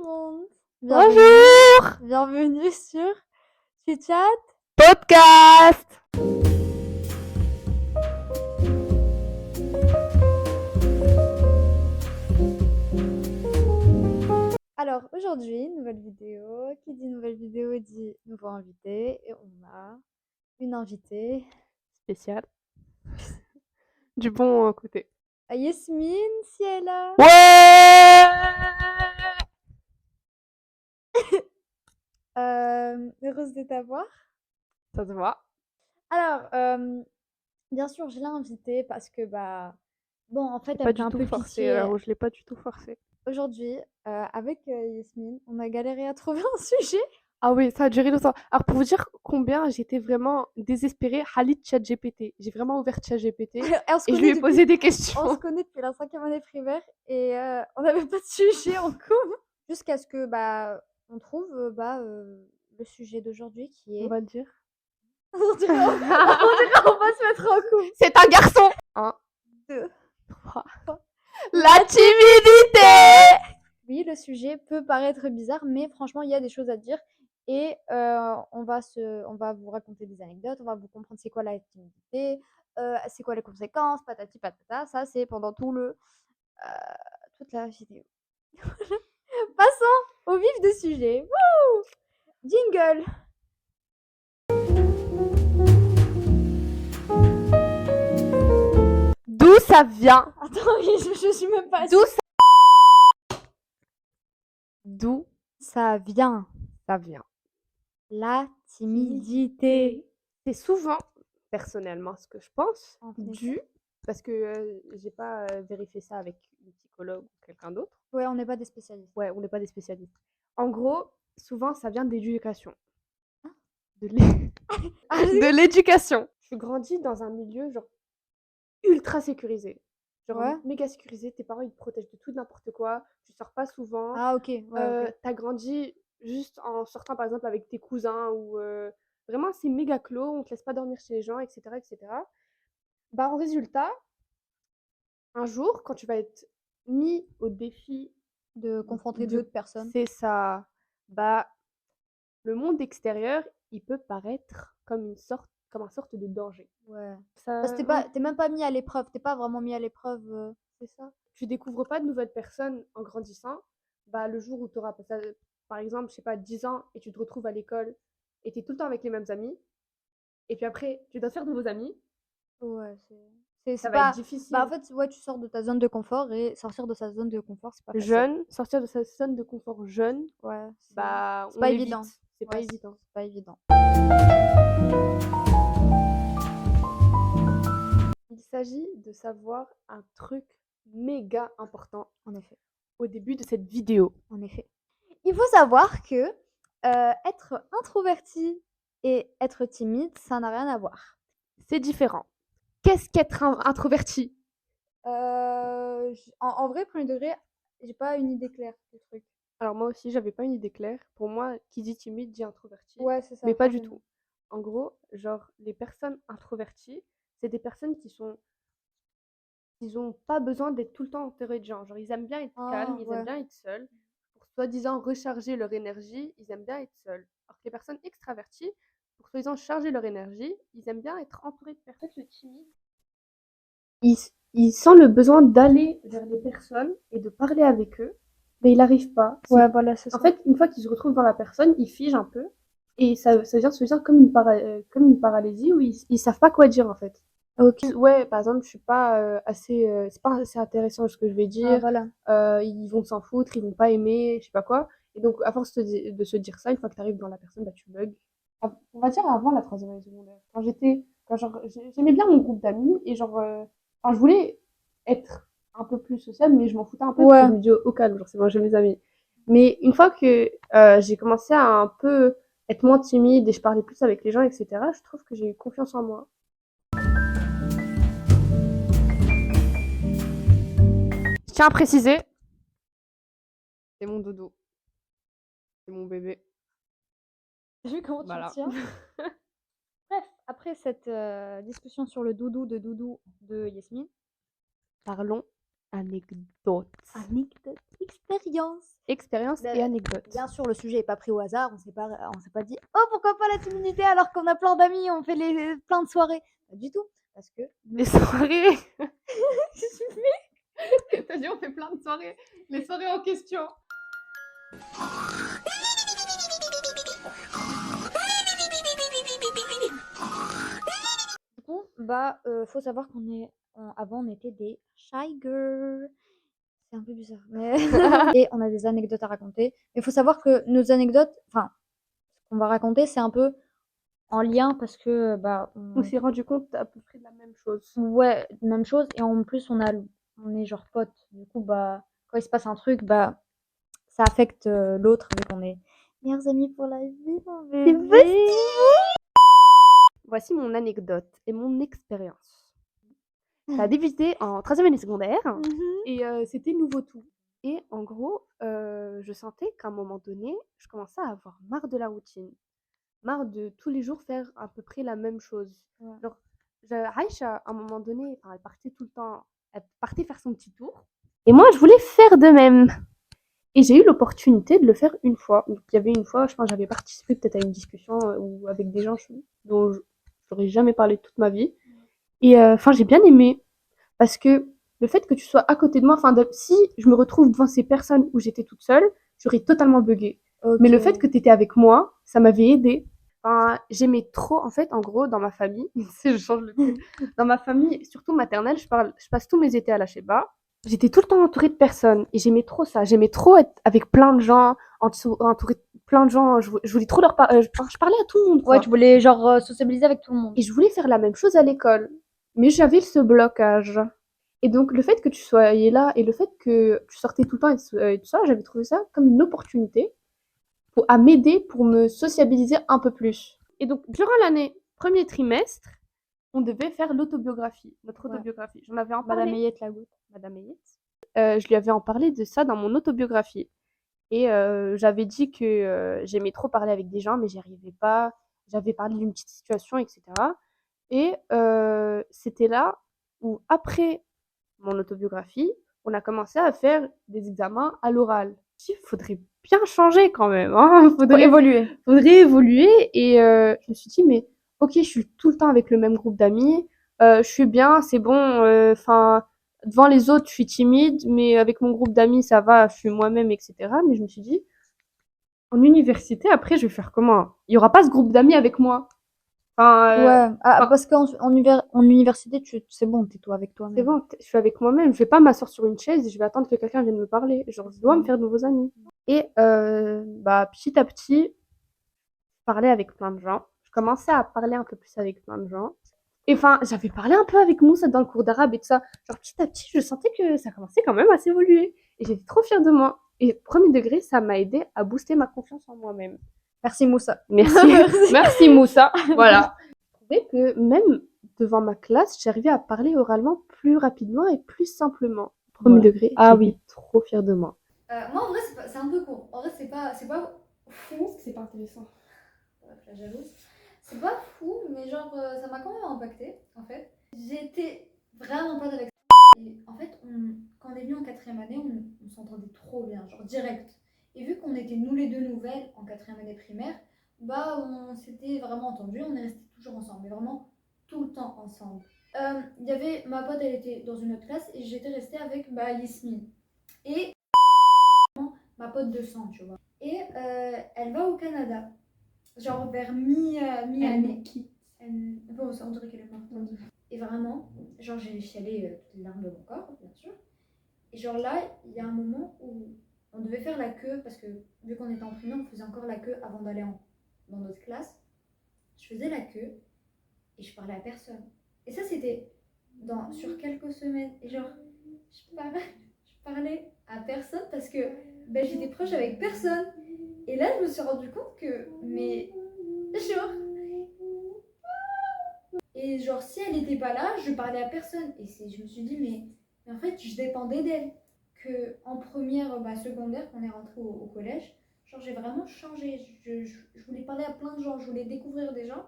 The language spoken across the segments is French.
monde. Bonjour Bienvenue sur Chit-Chat. Podcast. Alors aujourd'hui, nouvelle vidéo. Qui dit nouvelle vidéo dit nouveau invité. Et on a une invitée, Spécial. Du bon côté. Yasmine, si elle est là. Ouais. Heureuse de t'avoir. Ça se voit. Alors, bien sûr, je l'ai invitée parce que, bon, en fait, J'ai elle pas fait du un tout peu forcé. pitié. Alors, je l'ai pas du tout forcé. Aujourd'hui, avec Yasmine, on a galéré à trouver un sujet. Ah oui, ça a duré longtemps. Alors, pour vous dire combien j'étais vraiment désespérée, Khalid ChatGPT. J'ai vraiment ouvert ChatGPT Et on se et je lui ai connaît posé des On se questions. connaît depuis la 5e année primaire et on n'avait pas de sujet en commun. Jusqu'à ce que on trouve le sujet d'aujourd'hui qui On est. va dire. On dirait on va se mettre en couple. C'est un garçon. 1, 2, 3. 3. La timidité. Oui, le sujet peut paraître bizarre, mais franchement, il y a des choses à dire. Et on va vous raconter des anecdotes, on va vous comprendre c'est quoi la timidité, c'est quoi les conséquences, patati patata. Ça, c'est pendant toute la vidéo. Passons au vif du sujet. Wouh! Jingle. D'où ça vient? Attends, je suis même pas D'où sûre. ça... D'où Ça vient. ça vient? La timidité. C'est souvent, personnellement, ce que je pense, En effet. dû, parce que j'ai pas vérifié ça avec une psychologue ou quelqu'un d'autre. Ouais, on n'est pas des spécialistes. Ouais, on n'est pas des spécialistes. En gros, souvent, ça vient d'éducation. Hein? De de l'éducation. Je grandis dans un milieu, genre, ultra sécurisé. Genre, Ouais. méga sécurisé. Tes parents, ils te protègent de tout n'importe quoi. Tu sors pas souvent. Ah, ok. Ouais, ok. T'as grandi juste en sortant, par exemple, avec tes cousins ou... Vraiment, c'est méga clos. On te laisse pas dormir chez les gens, etc., etc. Bah, en résultat, un jour, quand tu vas être mis au défi De confronter de d'autres personnes. c'est ça, bah, le monde extérieur, il peut paraître comme un sorte de danger. Ouais. Parce Ça, que t'es même pas mis à l'épreuve. T'es pas vraiment mis à l'épreuve. c'est ça. Tu découvres pas de nouvelles personnes en grandissant. Bah, le jour où tu auras, par exemple, je sais pas, 10 ans et tu te retrouves à l'école et tu es tout le temps avec les mêmes amis. Et puis après, tu dois faire de nouveaux amis. Ouais, Ça c'est va être pas. difficile. En fait, ouais, tu sors de ta zone de confort et sortir de sa zone de confort, c'est pas facile. Jeune, sortir de sa zone de confort jeune, Ouais, bah, c'est on pas l'évite. évident. C'est pas Ouais, évident. c'est pas évident. Il s'agit de savoir un truc méga important En effet. au début de cette vidéo. En effet. Il faut savoir que être introverti et être timide, ça n'a rien à voir. C'est différent. Qu'est-ce qu'être introverti? En vrai, premier degré, j'ai pas une idée claire du truc. Alors moi aussi, j'avais pas une idée claire. Pour moi, qui dit timide dit introverti. Ouais, c'est ça. Mais pas du pareil. tout. En gros, genre, les personnes introverties, c'est des personnes ils ont pas besoin d'être tout le temps entourés de gens. Genre, ils aiment bien être calmes, Ah, ils aiment ouais. bien être seuls. Pour soi-disant recharger leur énergie, ils aiment bien être seuls. Alors que les personnes extraverties, pour soi-disant charger leur énergie, ils aiment bien être entourés de personnes. Le timide, il sent le besoin d'aller vers les personnes et de parler avec eux, mais il n'arrive pas. Ouais, voilà, c'est ça. En fait, une fois qu'il se retrouve dans la personne, il fige un peu et ça vient se dire comme une paralysie où ils savent pas quoi dire en fait. Ok. Ouais, par exemple, je suis pas c'est pas assez intéressant ce que je vais Ah, dire. voilà. Ils vont s'en foutre, ils vont pas aimer, je sais pas quoi. Et donc, à force de se dire ça, une fois que tu arrives dans la personne, bah, tu bugs. On va dire avant la troisième année secondaire. J'aimais bien mon groupe d'amis et je voulais être un peu plus sociable, mais je m'en foutais un peu parce que Ouais. je me dis au calme, genre c'est bon, j'ai mes amis. Mais une fois que j'ai commencé à un peu être moins timide et je parlais plus avec les gens, etc., je trouve que j'ai eu confiance en moi. Je tiens à préciser, c'est mon doudou. C'est mon bébé. J'ai vu comment Voilà. tu tiens. Bref, après cette discussion sur le doudou de Yasmine, Parlons anecdote. Anecdote, expérience. Expérience Ben, et anecdote. Bien sûr, le sujet n'est pas pris au hasard. On s'est pas dit, oh, pourquoi pas la timidité alors qu'on a plein d'amis, on fait plein de soirées. Pas du tout. Parce que Les soirées. T'as dit on fait plein de soirées. Les soirées en question. Du coup, faut savoir avant, on était des shy girls. C'est un peu bizarre, mais et on a des anecdotes à raconter. Mais il faut savoir que nos anecdotes, enfin, ce qu'on va raconter, c'est un peu en lien parce que, On s'est rendu compte à peu près de la même chose. ouais, même chose. Et en plus, on est genre potes. Du coup, quand il se passe un truc, ça affecte l'autre vu qu'on est meilleurs amis pour la vie, mon bébé. Voici mon anecdote et mon expérience. Ça a débuté en 3e année secondaire et c'était nouveau tout. Et en gros, je sentais qu'à un moment donné, je commençais à avoir marre de la routine. Marre de tous les jours faire à peu près la même chose. Ouais. Genre, Aïcha, à un moment donné, elle partait tout le temps, elle partait faire son petit tour. Et moi, je voulais faire de même. Et j'ai eu l'opportunité de le faire une fois. Donc, il y avait une fois, je pense, j'avais participé peut-être à une discussion ou avec des gens dont je n'aurais jamais parlé toute ma vie. Et j'ai bien aimé. Parce que le fait que tu sois à côté de moi, si je me retrouve devant ces personnes où j'étais toute seule, j'aurais totalement bugué. Ok. Mais le fait que tu étais avec moi, ça m'avait aidé. J'aimais trop, en fait, en gros, dans ma famille, je change le truc, dans ma famille, surtout maternelle, je passe tous mes étés à la Sheba. J'étais tout le temps entourée de personnes et j'aimais trop ça. J'aimais trop être avec plein de gens, entourée de plein de gens. Je voulais trop leur parler. Je parlais à tout le monde. Ouais, tu voulais genre sociabiliser avec tout le monde. Et je voulais faire la même chose à l'école. Mais j'avais ce blocage. Et donc, le fait que tu soyais là et le fait que tu sortais tout le temps et tout ça, j'avais trouvé ça comme une opportunité à m'aider pour me sociabiliser un peu plus. Et donc, durant l'année, premier trimestre, on devait faire l'autobiographie, notre autobiographie. J'en avais en parlé. Madame Ayette la goutte. Madame Ayette. Je lui avais en parlé de ça dans mon autobiographie. Et j'avais dit que j'aimais trop parler avec des gens, mais j'y arrivais pas. J'avais parlé d'une petite situation, etc. Et c'était là où, après mon autobiographie, on a commencé à faire des examens à l'oral. Il faudrait bien changer quand même. Hein. Faudrait évoluer. Et je me suis dit, mais ok, je suis tout le temps avec le même groupe d'amis. Je suis bien, c'est bon. Devant les autres, je suis timide, mais avec mon groupe d'amis, ça va, je suis moi-même, etc. Mais je me suis dit, en université, après, je vais faire comment? Il n'y aura pas ce groupe d'amis avec moi. Parce qu'en université, c'est bon, t'es toi avec toi-même. C'est bon, je suis avec moi-même. Je vais pas m'asseoir sur une chaise et je vais attendre que quelqu'un vienne me parler. Genre, je dois me faire de nouveaux amis. Et petit à petit, je parlais avec plein de gens. Je commençais à parler un peu plus avec plein de gens. Et j'avais parlé un peu avec Moussa dans le cours d'arabe et tout ça. Genre, petit à petit, je sentais que ça commençait quand même à s'évoluer. Et j'étais trop fière de moi. Et premier degré, ça m'a aidé à booster ma confiance en moi-même. Merci Moussa. Merci. Merci Moussa. Voilà. Je trouvais que même devant ma classe, j'arrivais à parler oralement plus rapidement et plus simplement. Premier degré, j'étais trop fière de moi. Moi, en vrai, c'est un peu court. En vrai, c'est pas fou. C'est pas intéressant. La jalouse. C'est pas fou, mais genre, ça m'a quand même impacté, en fait. J'étais vraiment pote avec ça. Et en fait, quand on est venu en 4e année, on s'entendait trop bien, genre direct. Et vu qu'on était nous les deux nouvelles en 4e année primaire, on s'était vraiment entendus, on est restés toujours ensemble, mais vraiment tout le temps ensemble. Il y avait ma pote, elle était dans une autre classe et j'étais restée avec Yasmine. Et ma pote de sang, tu vois. Et elle va au Canada, genre vers mi-année. Bon, on dirait qu'elle est morte. Et vraiment, genre j'ai chialé toutes les larmes de mon corps, bien sûr. Et genre là, il y a un moment où on devait faire la queue, parce que vu qu'on était en primaire, on faisait encore la queue avant d'aller dans notre classe. Je faisais la queue et je parlais à personne. Et ça, c'était sur quelques semaines. Et genre, je parlais à personne parce que j'étais proche avec personne. Et là, je me suis rendu compte que, mais genre, et genre, si elle n'était pas là, je parlais à personne. Et je me suis dit, mais en fait, je dépendais d'elle. Que en première secondaire, quand on est rentré au collège, genre, j'ai vraiment changé. Je voulais parler à plein de gens, je voulais découvrir des gens.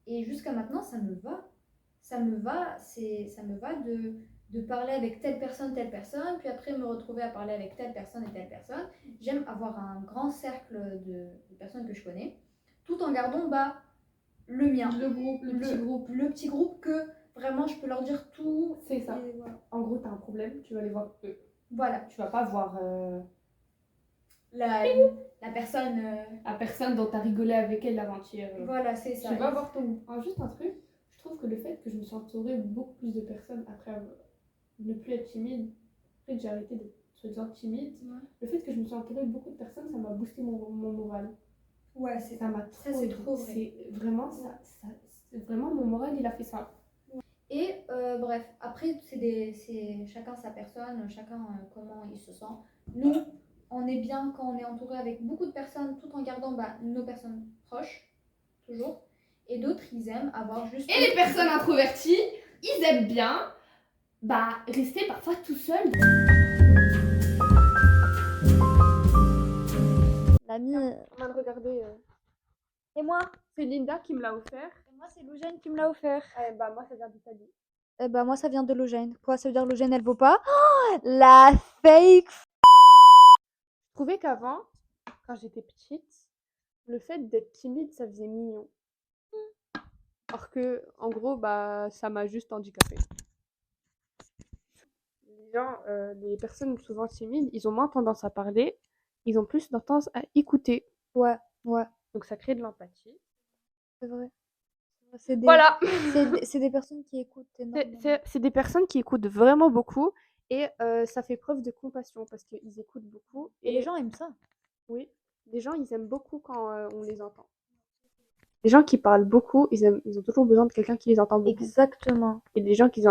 Et jusqu'à maintenant, ça me va. Ça me va, ça me va de de parler avec telle personne, puis après me retrouver à parler avec telle personne et telle personne. J'aime avoir un grand cercle de personnes que je connais, tout en gardant bah, le mien. Le groupe, le petit groupe. Le petit groupe que vraiment je peux leur dire tout. C'est ça. Et voilà. En gros, t'as un problème, tu vas les voir eux. Voilà. Tu vas pas voir La personne. la personne dont t'as rigolé avec elle l'avant-hier. Voilà, c'est ça. Tu vas voir ton. Juste un truc, je trouve que le fait que je me suis entourée beaucoup plus de personnes après ne plus être timide, après que j'ai arrêté d'être soi-disant timide, le fait que je me suis entourée de beaucoup de personnes, ça m'a boosté mon moral. Ouais, c'est ça m'a trop. Ça, c'est trop vrai. C'est vraiment vraiment mon moral, il a fait ça. Et bref, après, c'est chacun sa personne, chacun comment il se sent. Nous, on est bien quand on est entouré avec beaucoup de personnes, tout en gardant bah, nos personnes proches, toujours. Et d'autres, ils aiment avoir juste... Et les personnes introverties, ils aiment bien bah, rester parfois tout seuls. L'ami... On va le regarder. Et moi? C'est Linda qui me l'a offert. Et moi, c'est Lougène qui me l'a offert. Bah, moi, ça vient d'Italie. Eh bah, moi, ça vient de Lougène. Quoi, ça veut dire Lougène, elle vaut pas? Oh, la fake! Je trouvais qu'avant, quand j'étais petite, le fait d'être timide, ça faisait mignon. Alors que, en gros, bah, ça m'a juste handicapée. Les personnes souvent timides, ils ont moins tendance à parler, ils ont plus tendance à écouter. Ouais. Donc ça crée de l'empathie. C'est vrai. Voilà. C'est des personnes qui écoutent énormément. C'est des personnes qui écoutent vraiment beaucoup et ça fait preuve de compassion parce qu'ils écoutent beaucoup. Et les gens aiment ça. Oui, les gens, ils aiment beaucoup quand on les entend. Les gens qui parlent beaucoup, ils ont toujours besoin de quelqu'un qui les entend beaucoup. Exactement. Et les gens qui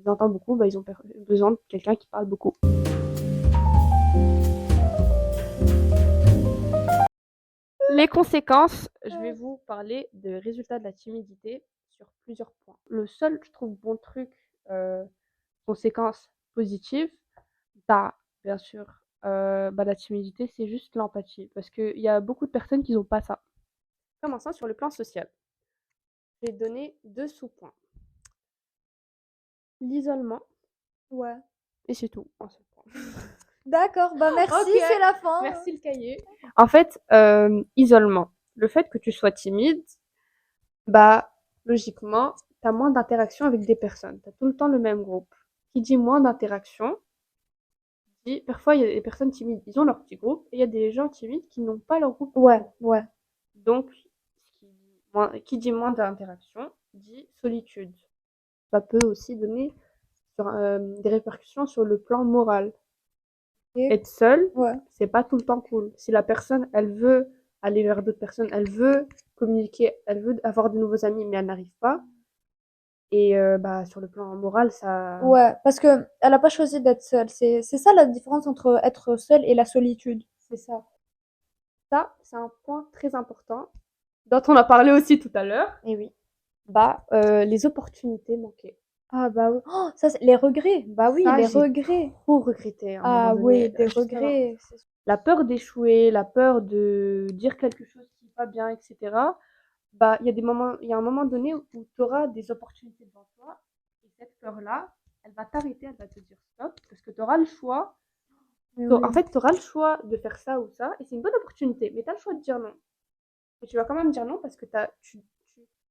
entendent beaucoup, bah, ils ont besoin de quelqu'un qui parle beaucoup. Les conséquences, je vais vous parler des résultats de la timidité sur plusieurs points. Le seul, je trouve, bon truc, conséquences positives, bah, bien sûr, bah, la timidité, c'est juste l'empathie. Parce qu'il y a beaucoup de personnes qui n'ont pas ça. Commençons sur le plan social. Je vais donner 2 sous-points. L'isolement. Ouais. Et c'est tout, un seul point. D'accord, bah merci, Ok. c'est la fin. Merci le cahier. En fait, isolement. Le fait que tu sois timide, bah, logiquement, tu as moins d'interaction avec des personnes. Tu as tout le temps le même groupe. Qui dit moins d'interaction, dit parfois il y a des personnes timides, ils ont leur petit groupe, et il y a des gens timides qui n'ont pas leur groupe. Ouais. Donc, qui dit moins d'interaction, dit solitude. Ça peut aussi donner des répercussions sur le plan moral. Et Être seul, ouais. c'est pas tout le temps cool. Si la personne, elle veut aller vers d'autres personnes, elle veut communiquer, elle veut avoir de nouveaux amis, mais elle n'arrive pas. Et bah, sur le plan moral, ça... Ouais, parce que elle a pas choisi d'être seule. C'est ça la différence entre être seule et la solitude. C'est ça. Ça, c'est un point très important, dont on a parlé aussi tout à l'heure. Et oui. Bah, les opportunités manquées. Ah bah oui. Oh, ça, les regrets. Bah oui, Ça, les j'ai regrets. trop regretté à un Ah moment donné. oui, des regrets. La peur d'échouer, la peur de dire quelque chose qui n'est pas bien, etc. Bah, il y a un moment donné où tu auras des opportunités devant toi, et cette peur-là, elle va t'arrêter, elle va te dire stop, parce que tu auras le choix. Oui. En fait, tu auras le choix de faire ça ou ça, et c'est une bonne opportunité, mais tu as le choix de dire non. Et tu vas quand même dire non parce que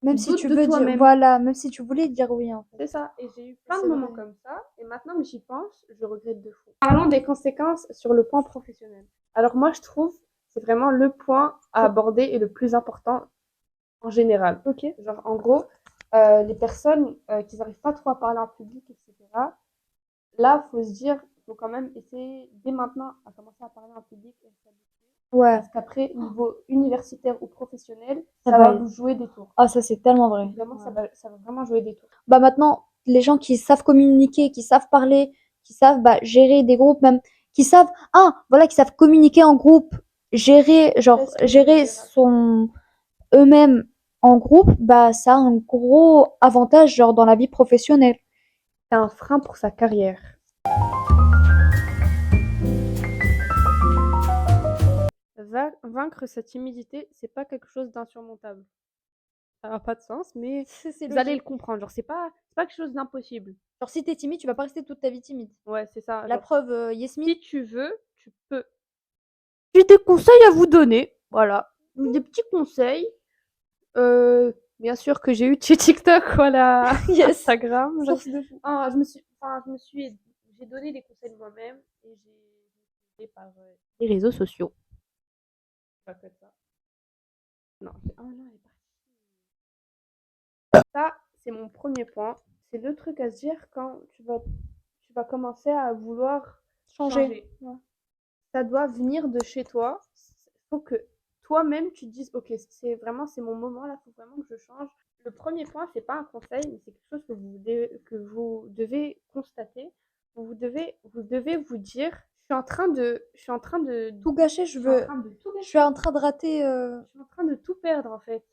Même si doutes tu de veux dire, toi-même. voilà, même si tu voulais dire oui en fait. C'est ça, et j'ai eu plein de C'est moments vrai. comme ça, et maintenant que j'y pense, je regrette de fou. Parlons des conséquences sur le plan professionnel. Alors moi, je trouve c'est vraiment le point à aborder et le plus important en général. Ok. Genre, en gros, les personnes qui n'arrivent pas trop à parler en public, etc., là, faut se dire, faut quand même essayer dès maintenant à commencer à parler en public et s'habituer. Ouais. Parce qu'après, niveau universitaire ou professionnel, Ça ça va va vous jouer des tours. Ah, ça c'est tellement vrai. Vraiment, Ouais. ça va vraiment jouer des tours. Bah maintenant, les gens qui savent communiquer, qui savent parler, qui savent bah, gérer des groupes même, qui savent, qui savent communiquer en groupe, gérer son eux-mêmes en groupe, bah ça a un gros avantage genre dans la vie professionnelle. C'est un frein pour sa carrière. Vaincre sa timidité, c'est pas quelque chose d'insurmontable. Ça n'a pas de sens, mais C'est vous allez le logique. comprendre. Genre, c'est pas quelque chose d'impossible. Genre si t'es timide, tu vas pas rester toute ta vie timide. Ouais, c'est ça. La Genre, preuve, Yasmine. si tu veux, tu peux. J'ai des conseils à vous donner. Voilà. Des petits conseils. Bien sûr que j'ai eu chez TikTok, voilà, Yes. Instagram. Source de fou. J'ai donné des conseils moi-même et j'ai par les réseaux sociaux. Pas que ça. Non, oh non, elle est partie. Ça, c'est mon premier point. C'est le truc à se dire quand tu vas commencer à vouloir changer. Ouais. Ça doit venir de chez toi. Il faut que toi-même tu te dises ok, c'est mon moment là, il faut vraiment que je change. Le premier point, c'est pas un conseil, mais c'est quelque chose que vous devez constater. Vous devez vous dire je suis en train de Tout gâcher, je je suis en veux. train de tout Je suis gâcher. en train de rater. Je suis en train de tout perdre en fait.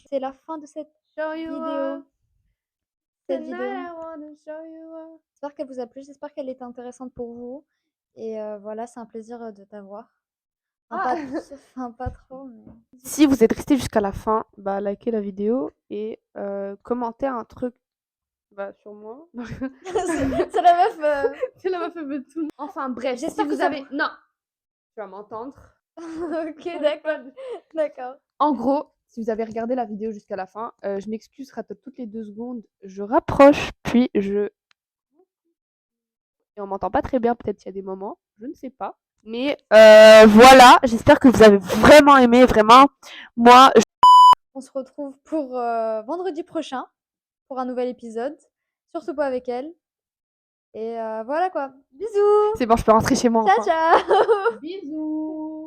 C'est la fin de cette Show you vidéo. Cette vidéo. tonight I wanna show you. J'espère qu'elle vous a plu, j'espère qu'elle était intéressante pour vous. Et voilà, c'est un plaisir de t'avoir. Enfin, pas trop, mais. Si vous êtes resté jusqu'à la fin, bah likez la vidéo et commentez un truc sur moi. C'est la meuf. C'est la meuf de tout. Enfin bref, J'espère si que vous ça avez. Non, tu vas m'entendre. Ok, d'accord. D'accord. En gros, si vous avez regardé la vidéo jusqu'à la fin, je m'excuse, toutes les 2 secondes, je rapproche, puis je. Et on m'entend pas très bien, peut-être qu'il y a des moments, je ne sais pas. Mais voilà, j'espère que vous avez vraiment aimé, vraiment. Moi, On se retrouve pour vendredi prochain pour un nouvel épisode. Surtout pas avec elle. Et voilà quoi. Bisous. c'est bon, je peux rentrer chez moi Ciao, enfin. ciao. Bisous.